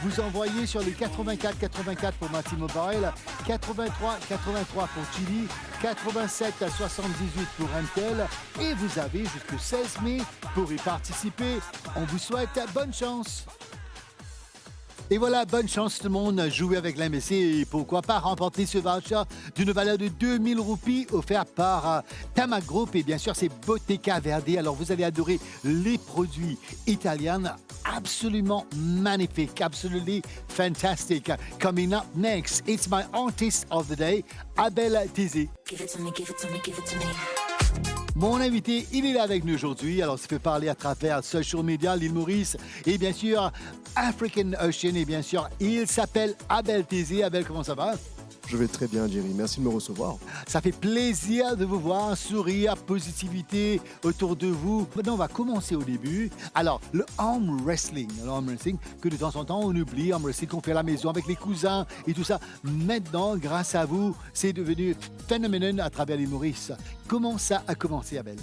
Vous envoyez sur les 84 84 pour Mati Mobile, 83 83 pour Chili, 87 à 78 pour Intel et vous avez jusqu'au 16 mai pour y participer. On vous souhaite bonne chance. Et voilà, bonne chance tout le monde, jouer avec l'MBC et pourquoi pas remporter ce voucher d'une valeur de 2000 roupies offert par Tama Group et bien sûr c'est Bottega Verde. Alors vous allez adorer les produits italiens absolument magnifiques, absolutely fantastic. Coming up next, it's my artist of the day, Abel Tizé. Give it to me, give it to me, give it to me. Mon invité, il est là avec nous aujourd'hui. Alors, ça fait parler à travers social media, l'île Maurice et bien sûr African Ocean. Et bien sûr, il s'appelle Abel Tizé. Abel, comment ça va? Je vais très bien, Jerry. Merci de me recevoir. Ça fait plaisir de vous voir, sourire, positivité autour de vous. Maintenant, on va commencer au début. Alors, le arm wrestling. L'arm wrestling que de temps en temps, on oublie. Arm wrestling qu'on fait à la maison avec les cousins et tout ça. Maintenant, grâce à vous, c'est devenu phénoménal à travers les Maurice. Comment ça a commencé, Abel?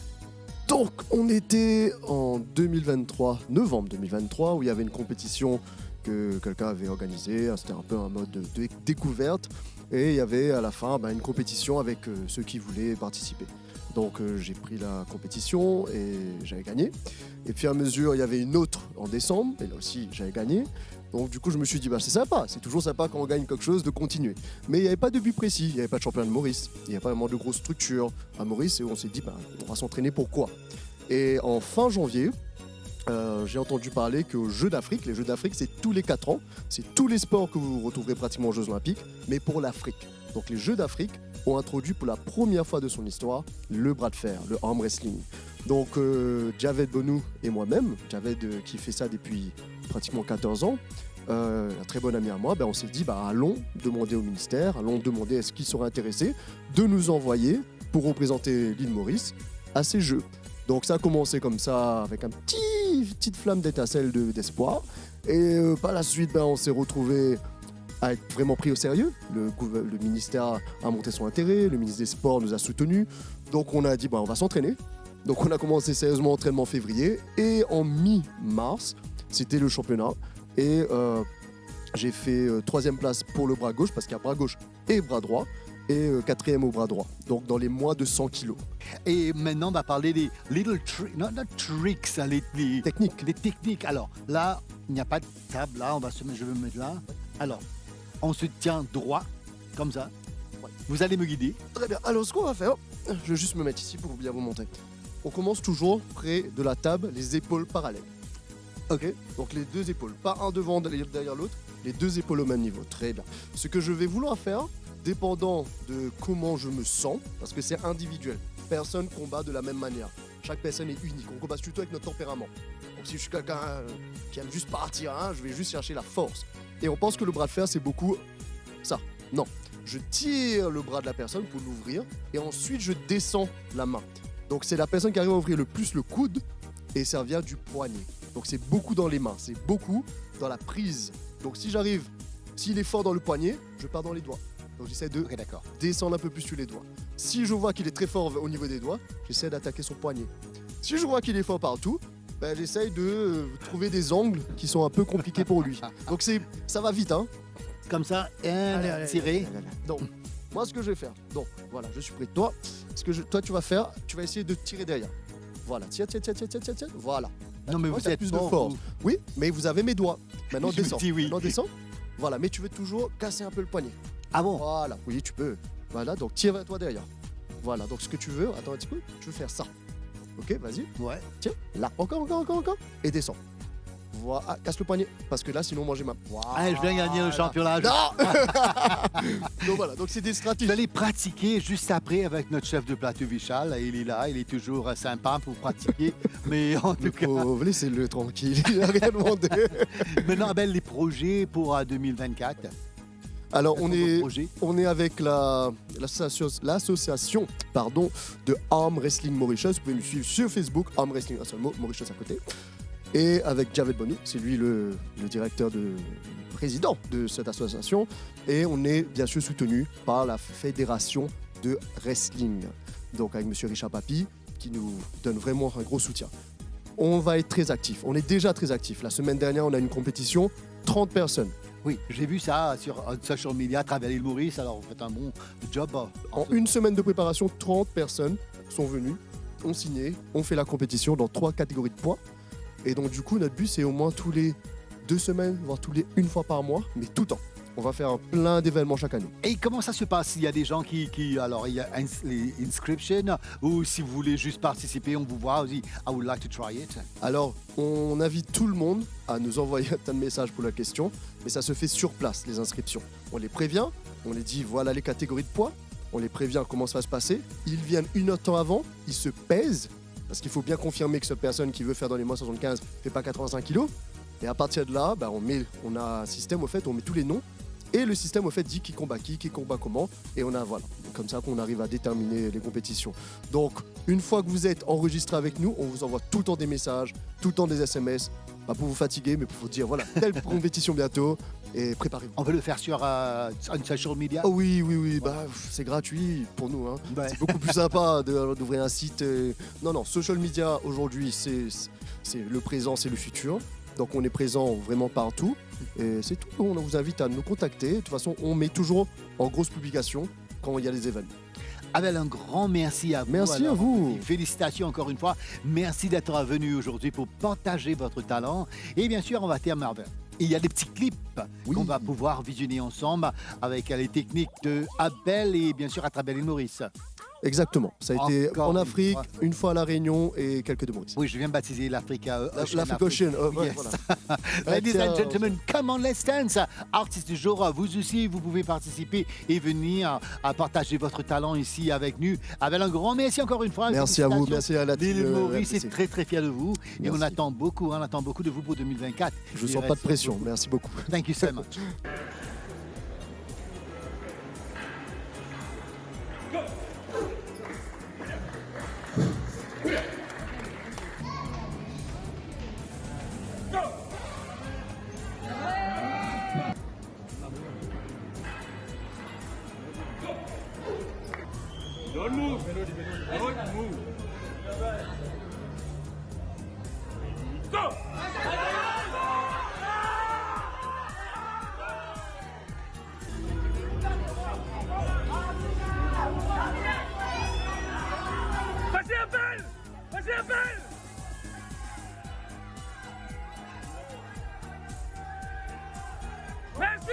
Donc, on était en 2023, novembre 2023, où il y avait une compétition que quelqu'un avait organisée. C'était un peu un mode de découverte. Et il y avait à la fin une compétition avec ceux qui voulaient participer. Donc j'ai pris la compétition et j'avais gagné. Et puis à mesure, il y avait une autre en décembre, et là aussi j'avais gagné. Donc du coup je me suis dit, c'est sympa, c'est toujours sympa quand on gagne quelque chose de continuer. Mais il n'y avait pas de but précis, il n'y avait pas de championnat de Maurice, il n'y avait pas vraiment de grosse structure à Maurice et on s'est dit, on va s'entraîner pour quoi? Et en fin janvier, j'ai entendu parler qu'aux Jeux d'Afrique, les Jeux d'Afrique c'est tous les 4 ans, c'est tous les sports que vous retrouverez pratiquement aux Jeux Olympiques, mais pour l'Afrique. Donc les Jeux d'Afrique ont introduit pour la première fois de son histoire le bras de fer, le arm wrestling. Donc Javed Bonou et moi-même, Javed qui fait ça depuis pratiquement 14 ans, un très bon ami à moi, on s'est dit allons demander au ministère, allons demander est-ce qu'ils seraient intéressés de nous envoyer pour représenter l'île Maurice à ces Jeux. Donc ça a commencé comme ça, avec petite flamme d'étincelle d'espoir. Et par la suite, on s'est retrouvé à être vraiment pris au sérieux. Le ministère a montré son intérêt, le ministre des Sports nous a soutenus. Donc on a dit, on va s'entraîner. Donc on a commencé sérieusement l'entraînement en février. Et en mi-mars, c'était le championnat. Et j'ai fait 3e place pour le bras gauche, parce qu'il y a bras gauche et bras droit. Et 4e au bras droit, donc dans les moins de 100 kilos. Et maintenant, on va parler des little tricks, not tricks, les techniques. Les techniques. Alors là, il n'y a pas de table, là, je vais me mettre là. Alors, on se tient droit, comme ça. Ouais. Vous allez me guider. Très bien. Alors, ce qu'on va faire, je vais juste me mettre ici pour bien vous montrer. On commence toujours près de la table, les épaules parallèles. Ok. Donc les 2 épaules, pas un devant derrière l'autre, les 2 épaules au même niveau. Très bien. Ce que je vais vouloir faire, dépendant de comment je me sens, parce que c'est individuel. Personne combat de la même manière. Chaque personne est unique. On combat surtout avec notre tempérament. Donc si je suis quelqu'un qui aime juste partir, je vais juste chercher la force. Et on pense que le bras de fer, c'est beaucoup ça. Non. Je tire le bras de la personne pour l'ouvrir et ensuite je descends la main. Donc c'est la personne qui arrive à ouvrir le plus le coude et ça vient du poignet. Donc c'est beaucoup dans les mains, c'est beaucoup dans la prise. Donc s'il est fort dans le poignet, je pars dans les doigts. Donc j'essaie de descendre un peu plus sur les doigts. Si je vois qu'il est très fort au niveau des doigts, j'essaie d'attaquer son poignet. Si je vois qu'il est fort partout, j'essaie de trouver des angles qui sont un peu compliqués pour lui. Donc ça va vite, Comme ça, tirer. Donc, moi ce que je vais faire, donc voilà, je suis près de toi. Toi tu vas faire, tu vas essayer de tirer derrière. Voilà, tiens, voilà. Non mais vous êtes plus de force. Oui, mais vous avez mes doigts. Maintenant descends. Oui. Maintenant descends. Voilà, mais tu veux toujours casser un peu le poignet. Ah bon? Voilà, oui, tu peux. Voilà, donc tire vers toi derrière. Voilà, donc ce que tu veux, attends un petit peu, tu veux faire ça. Ok, vas-y. Ouais. Tiens, là, encore. Et descends. Voilà. Ah, casse le poignet, parce que là, sinon, moi, j'ai ma... Ah, je viens gagner le championnat. Non. Donc voilà, donc c'est des Je stratégies. vais aller pratiquer juste après avec notre chef de plateau Vichal. Il est là, il est toujours sympa pour pratiquer. Mais en tout Le cas, pauvre, laissez-le tranquille, il n'a rien demandé. maintenant, Abel, les projets pour 2024. Alors, Quels sont vos projets? on est avec l'association de Arm Wrestling Mauritius. Vous pouvez me suivre sur Facebook, Arm Wrestling, un seul mot, Mauritius à côté. Et avec Javed Boni, c'est lui le directeur le président de cette association. Et on est bien sûr soutenu par la Fédération de Wrestling. Donc avec monsieur Richard Papy, qui nous donne vraiment un gros soutien. On va être très actifs. On est déjà très actifs. La semaine dernière, on a une compétition, 30 personnes. Oui, j'ai vu ça sur social media à travers l'île Maurice. Alors, vous faites un bon job. En une semaine de préparation, 30 personnes sont venues, ont signé, ont fait la compétition dans 3 catégories de points. Et donc, du coup, notre but, c'est au moins tous les 2 semaines, voire une fois par mois, mais tout le temps. On va faire plein d'événements chaque année. Et comment ça se passe? Il y a des gens alors, il y a les inscriptions, ou si vous voulez juste participer, on vous voit, on dit I would like to try it. Alors, on invite tout le monde à nous envoyer un tas de messages pour la question, mais ça se fait sur place, les inscriptions. On les prévient, on les dit voilà les catégories de poids, on les prévient comment ça va se passer. Ils viennent une heure de temps avant, ils se pèsent, parce qu'il faut bien confirmer que cette personne qui veut faire dans les mois 75 ne fait pas 85 kilos. Et à partir de là, on a un système, au fait, on met tous les noms. Et le système, au fait, dit qui combat comment. Et on a, voilà, comme ça qu'on arrive à déterminer les compétitions. Donc, une fois que vous êtes enregistré avec nous, on vous envoie tout le temps des messages, tout le temps des SMS. Pas pour vous fatiguer, mais pour vous dire, voilà, telle compétition bientôt. Et préparez-vous. On peut le faire sur une social media? Oh oui, c'est gratuit pour nous. Hein. Ouais. C'est beaucoup plus sympa d'ouvrir un site. Non, social media, aujourd'hui, c'est le présent, c'est le futur. Donc on est présent vraiment partout et c'est tout. On vous invite à nous contacter. De toute façon, on met toujours en grosse publication quand il y a des événements. Abel, un grand merci à vous. Merci à vous. Félicitations encore une fois. Merci d'être venu aujourd'hui pour partager votre talent. Et bien sûr, on va terminer. Il y a des petits clips qu'on va pouvoir visionner ensemble avec les techniques de Abel et bien sûr à travers l'île Maurice. Exactement. Ça a été Encore en une Afrique, fois. une fois à La Réunion et quelques de Maurice. Oui, je viens de baptiser l'Afrique L'Afrique Ocean. Yes. Voilà. Ladies and gentlemen, come on, let's dance. Artistes du jour, vous aussi, vous pouvez participer et venir à partager votre talent ici avec nous. Avec un grand merci encore une fois. Merci à vous, merci à la team. L'île Maurice RPC. est très très fier de vous et Merci. on attend beaucoup de vous pour 2024. Je ne sens pas de pression. Merci beaucoup. Thank you so much. Don't move. Don't move. Go. Passez un bel. Passez un bel. Merci.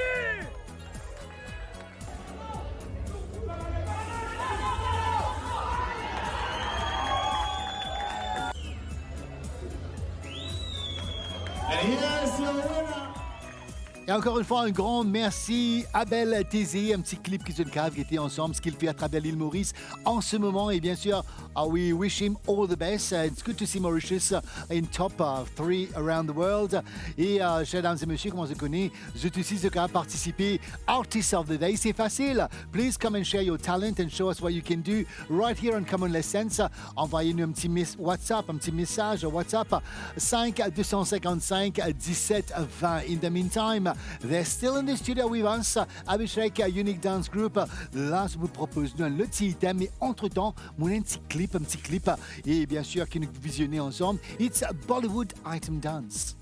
Et encore une fois, un grand merci Abel Tézé, un petit clip qui se cave qui était ensemble, ce qu'il fait à travers l'île Maurice en ce moment. Et bien sûr, we wish him all the best. It's good to see Mauritius in top 3 around the world. Et chers dames et messieurs, comment on se connaît, je te suis à participer Artist of the Day. C'est facile. Please come and share your talent and show us what you can do right here on Common Lessons. Envoyez-nous un petit WhatsApp, un petit message WhatsApp 5 255 17 20. In the meantime, they're still in the studio with us. Abhishek Unique Dance Group. Là, je vous propose un petit item, mais entre-temps, un petit clip, et bien sûr, que nous visionnons ensemble. It's Bollywood Item Dance.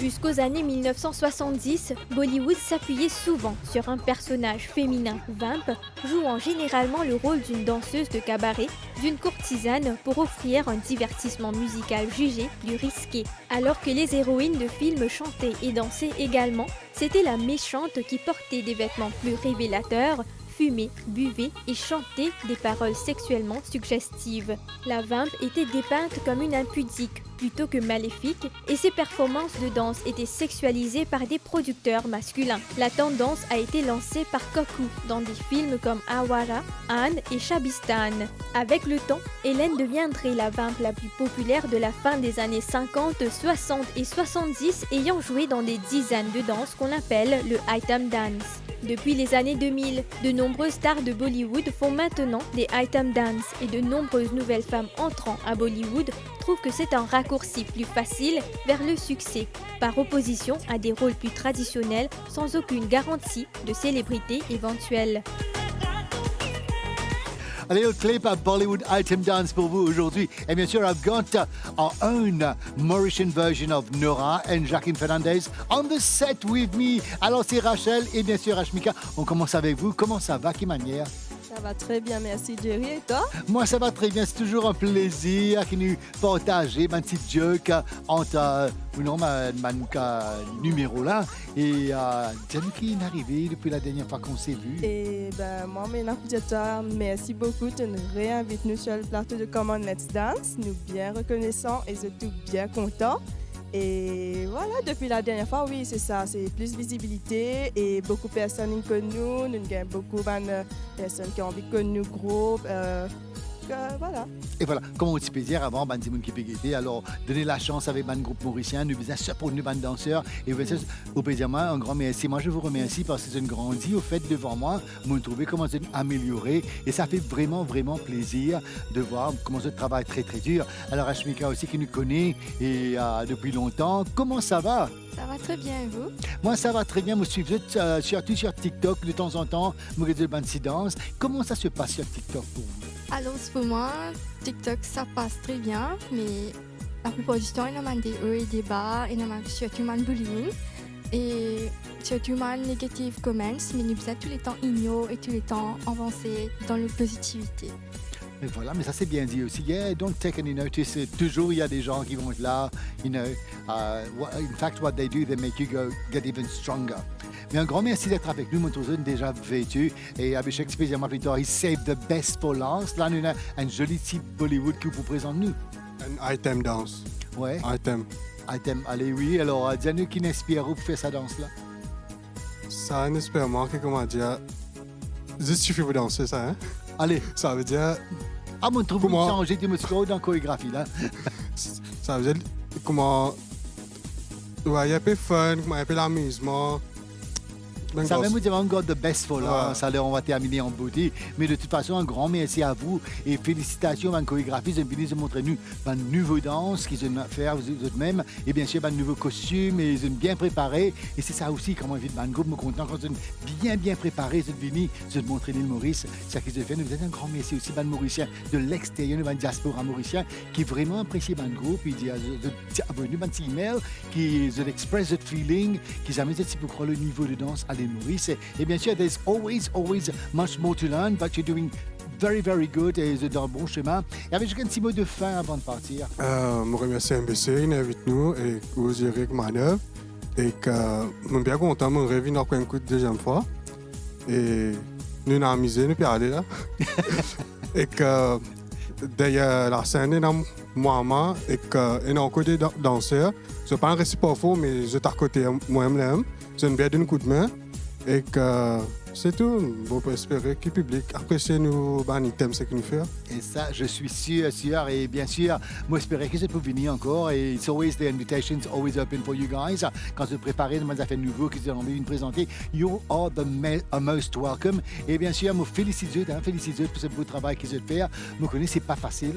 Jusqu'aux années 1970, Bollywood s'appuyait souvent sur un personnage féminin vamp, jouant généralement le rôle d'une danseuse de cabaret, d'une courtisane pour offrir un divertissement musical jugé plus risqué. Alors que les héroïnes de films chantaient et dansaient également, c'était la méchante qui portait des vêtements plus révélateurs, fumaient, buvaient et chantaient des paroles sexuellement suggestives. La vamp était dépeinte comme une impudique plutôt que maléfique et ses performances de danse étaient sexualisées par des producteurs masculins. La tendance a été lancée par Koku dans des films comme Awara, Anne et Shabistan. Avec le temps, Hélène deviendrait la vamp la plus populaire de la fin des années 50, 60 et 70, ayant joué dans des dizaines de danses qu'on appelle le item dance. Depuis les années 2000, de nombreuses stars de Bollywood font maintenant des item dance et de nombreuses nouvelles femmes entrant à Bollywood trouvent que c'est un raccourci plus facile vers le succès, par opposition à des rôles plus traditionnels sans aucune garantie de célébrité éventuelle. Allez, au clip à Bollywood Item Dance pour vous aujourd'hui. Et bien sûr, I've got our own Mauritian version of Nora and Jacqueline Fernandez on the set with me. Alors, c'est Rachel et bien sûr Ashmika. On commence avec vous. Comment ça va? Quelle manière? Ça va très bien, merci Jerry. Et toi? Moi, ça va très bien. C'est toujours un plaisir que nous partager ma petite joke entre numéro là et qui est arrivé depuis la dernière fois qu'on s'est vu. Et ben moi, merci beaucoup de nous réinviter sur le plateau de Come On Let's Dance. Nous bien reconnaissants et surtout bien contents. Et voilà, depuis la dernière fois, oui, c'est ça, c'est plus visibilité et beaucoup de personnes nous connaissent, nous avons beaucoup de personnes qui ont envie de connaître nous groupe. Voilà. Et voilà, comme on peut dire avant, ben, qui peut guider, alors donner la chance avec un groupe mauricien, nous besoin pour nous, danseurs. Et au plaisir, un grand merci. Moi, je vous remercie parce que c'est une grandi au fait devant moi, vous trouvez comment c'est amélioré. Et ça fait vraiment, vraiment plaisir de voir comment ce travail très, très dur. Alors, Ashmika aussi qui nous connaît et depuis longtemps, comment ça va? Ça va très bien, et vous? Moi, ça va très bien. Je suis surtout sur TikTok de temps en temps. Je regarde des danses. Comment ça se passe sur TikTok pour vous? Alors, pour moi, TikTok, ça passe très bien, mais la plupart du temps, il y a des hauts et des bas, il y a surtout des bullying et surtout des negative comments, mais nous sommes tous les temps ignorés et tous les temps avancés dans la positivité. Mais voilà, mais ça c'est bien dit aussi. Yeah, don't take any notice. Toujours il y a des gens qui vont être là. You know, in fact, what they do, they make you get even stronger. Mais un grand merci d'être avec nous, Montreux, déjà vêtu. Et Abhishek, spécialement plus tard, il save the best for last. Là, nous avons un joli type Bollywood qui vous présente nous. Un item dance. Ouais. Item. Item, allez, oui. Alors, dis-nous qui inspire pour faire sa danse là. Ça inspire moi, comment dire. Juste suffit de danser ça, hein? Allez. Ça veut dire. Ah, mon trouve moi changer de musique dans la chorégraphie là. Ça veut dire comment. Ouais, il y a un peu fun, il y a un peu l'amusement. Ça va vous dire encore the best for last. Alors, on va terminer en beauté. Mais de toute façon, un grand merci à vous et félicitations à la chorégraphie. Vous avez montré nous une nouvelle danse qu'ils ont fait eux-mêmes et bien sûr un nouveau costume et ils ont bien préparé. Et c'est ça aussi, comment vite un groupe me content quand ils ont bien préparé, ils ont venu, ils ont montré l'île Maurice. C'est ça qu'ils ont fait. Nous vous êtes un grand merci aussi, ban Mauricien de l'extérieur, ban diaspora mauricien qui vraiment apprécie ban groupe. Il dit abonnez ban email qui ont express the feeling, qui ont mis pour le niveau de danse à l'île Maurice. Et bien sûr, there's always much more to learn, but you're doing very, very good et vous êtes dans le bon chemin. Et avec un petit mot de fin avant de partir. Je remercie MBC, il est avec nous et vous direz que manœuvre. Et que je suis bien content, je reviens encore une deuxième fois. Et nous avons amusé, nous sommes allés là. Et que derrière la scène, il y a moi et qu'il y a encore des danseurs. Je ne suis pas un récipient faux, mais je suis à côté moi-même. Je suis bien d'un coup de main. Et que c'est tout. On peut espérer que le public apprécie nos items ce qu'il nous fait. Et ça, je suis sûr. Et bien sûr, moi, j'espère que vous pouvez venir encore. Et it's always the invitation's always open for you guys. Quand vous préparez des affaires nouveaux que vous avez envie de présenter, you are the most welcome. Et bien sûr, je félicite pour ce beau travail qu'ils ont fait. Je connais, c'est pas facile.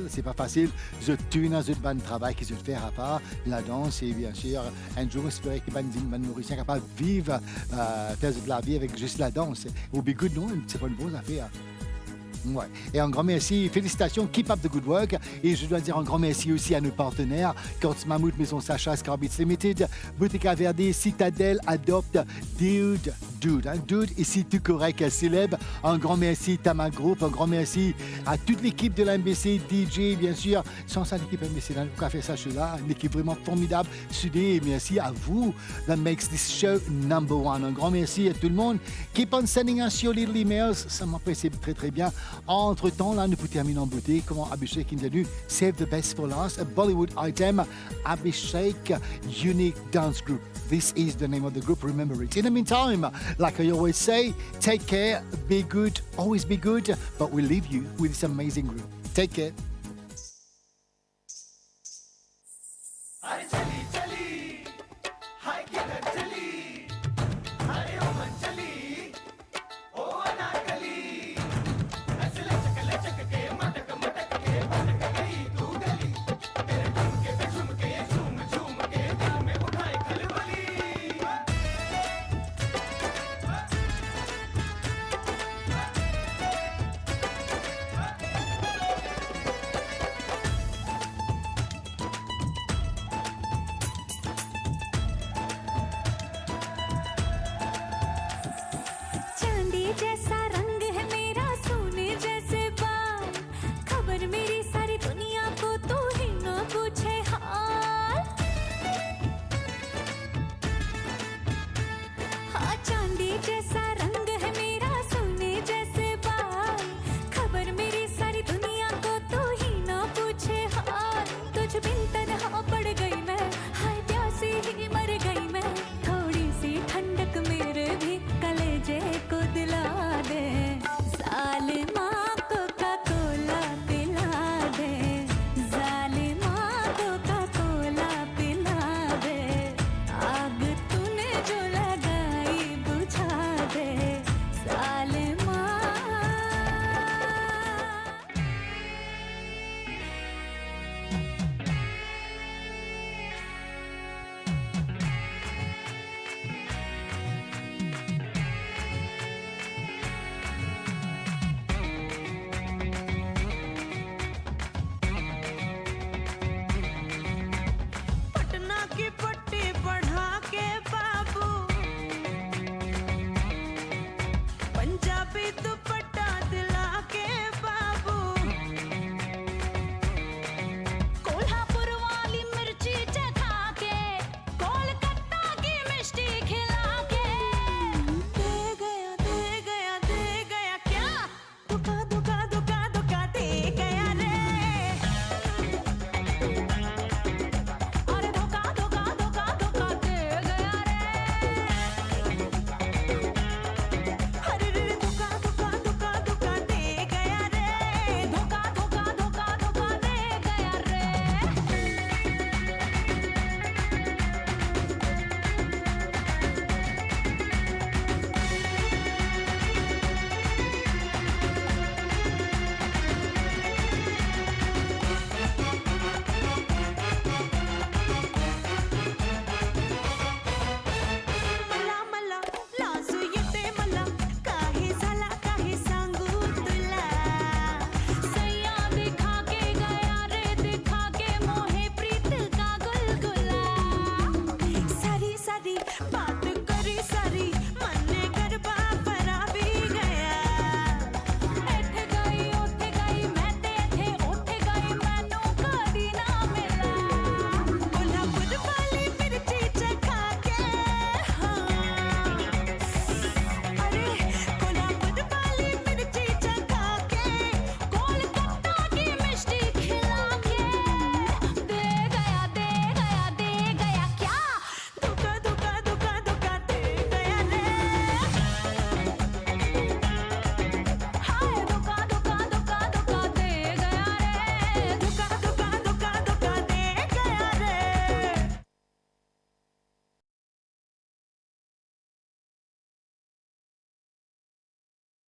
Je tue dans un travail qu'ils ont fait à part la danse. Et bien sûr, un jour, j'espère que les Mauriciens sont capables de vivre, faire de la vie avec juste la danse. Au Bigoud, non, c'est pas une bonne affaire. Ouais. Et un grand merci, félicitations, keep up the good work. Et je dois dire un grand merci aussi à nos partenaires, Kortz Mammouth, Maison Sacha, Scarbits Limited, Botica Verde, Citadel, Adopt, Dude, ici tout correct, célèbre. Un grand merci Tama Group, un grand merci à toute l'équipe de l'MBC, DJ, bien sûr. Sans ça, l'équipe MBC, là, on a fait ça là, une équipe vraiment formidable, soudée. Et merci à vous, that makes this show number one. Un grand merci à tout le monde. Keep on sending us your little emails, ça m'apprécie très très bien. Entre-temps, là, nous pouvons terminer en beauté. Comment Abhishek est venu, save the best for last, a Bollywood item, Abhishek Unique Dance Group. This is the name of the group, remember it. In the meantime, like I always say, take care, be good, always be good, but we'll leave you with this amazing group. Take care. चांदी जैसा